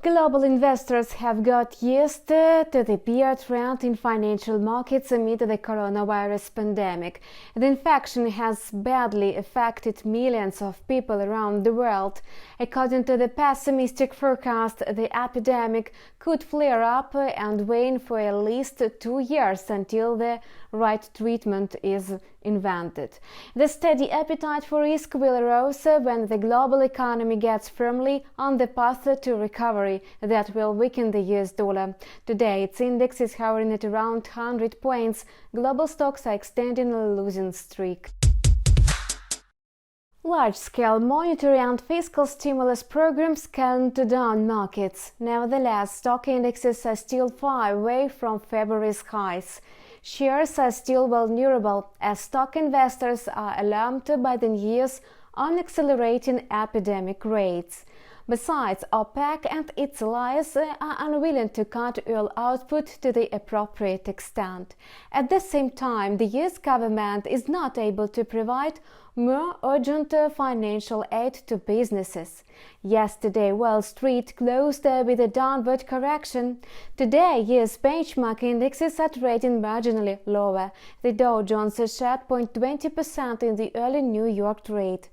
Global investors have got used to the bear trend in financial markets amid the coronavirus pandemic. The infection has badly affected millions of people around the world. According to the pessimistic forecast, the epidemic could flare up and wane for at least 2 years until the right treatment is invented. The steady appetite for risk will arouse when the global economy gets firmly on the path to recovery that will weaken the US dollar. Today, its index is hovering at around 100 points. Global stocks are extending a losing streak. Large-scale monetary and fiscal stimulus programs calmed down markets. Nevertheless, stock indexes are still far away from February's highs. Shares are still vulnerable as stock investors are alarmed by the news on accelerating epidemic rates. Besides, OPEC and its allies are unwilling to cut oil output to the appropriate extent. At the same time, the US government is not able to provide more urgent financial aid to businesses. Yesterday, Wall Street closed with a downward correction. Today, US benchmark indexes are trading marginally lower. The Dow Jones shed 0.20% in the early New York trade.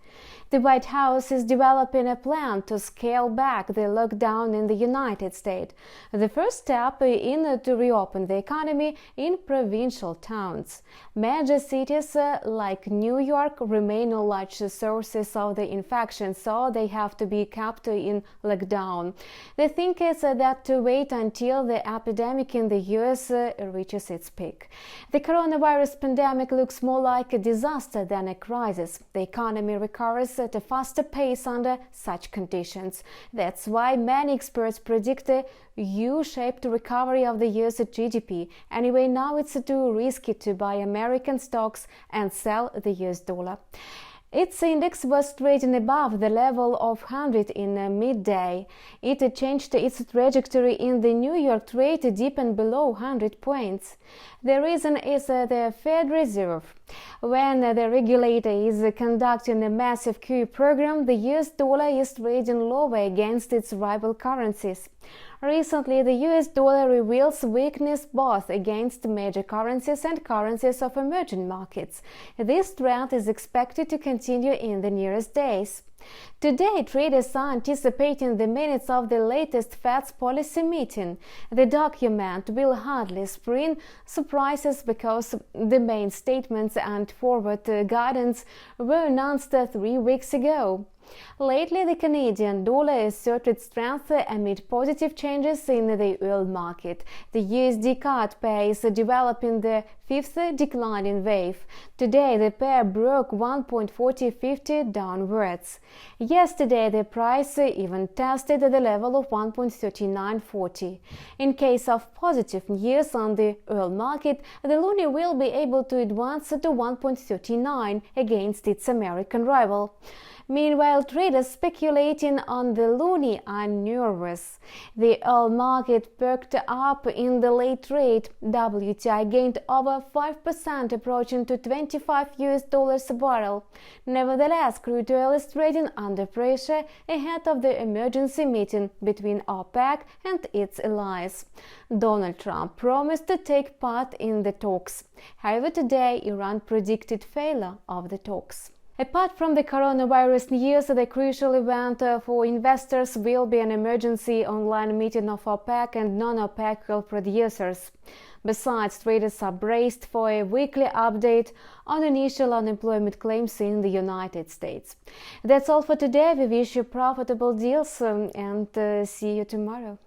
The White House is developing a plan to scale back the lockdown in the United States, the first step in to reopen the economy in provincial towns. Major cities like New York remain large sources of the infection, so they have to be kept in lockdown. The thing is that to wait until the epidemic in the US reaches its peak. The coronavirus pandemic looks more like a disaster than a crisis. The economy recovers at a faster pace under such conditions. That's why many experts predict a U-shaped recovery of the US GDP. Anyway, now it's too risky to buy American stocks and sell the US dollar. Its index was trading above the level of 100 in midday. It changed its trajectory in the New York trade deep and below 100 points. The reason is the Fed Reserve. When the regulator is conducting a massive QE program, the US dollar is trading lower against its rival currencies. Recently, the US dollar reveals weakness both against major currencies and currencies of emerging markets. This trend is expected to continue in the nearest days. Today, traders are anticipating the minutes of the latest Fed's policy meeting. The document will hardly spring surprises because the main statements and forward guidance were announced 3 weeks ago. Lately, the Canadian dollar asserted strength amid positive changes in the oil market. The USDCAD pair is developing the fifth declining wave. Today, the pair broke 1.4050 downwards. Yesterday, the price even tested the level of 1.3940. In case of positive news on the oil market, the loonie will be able to advance to 1.39 against its American rival. Meanwhile, traders speculating on the loonie are nervous. The oil market perked up in the late trade. WTI gained over 5%, approaching to $25 a barrel. Nevertheless, crude oil is trading under pressure ahead of the emergency meeting between OPEC and its allies. Donald Trump promised to take part in the talks. However, today Iran predicted failure of the talks. Apart from the coronavirus news, the crucial event for investors will be an emergency online meeting of OPEC and non-OPEC oil producers. Besides, traders are braced for a weekly update on initial unemployment claims in the United States. That's all for today. We wish you profitable deals and see you tomorrow.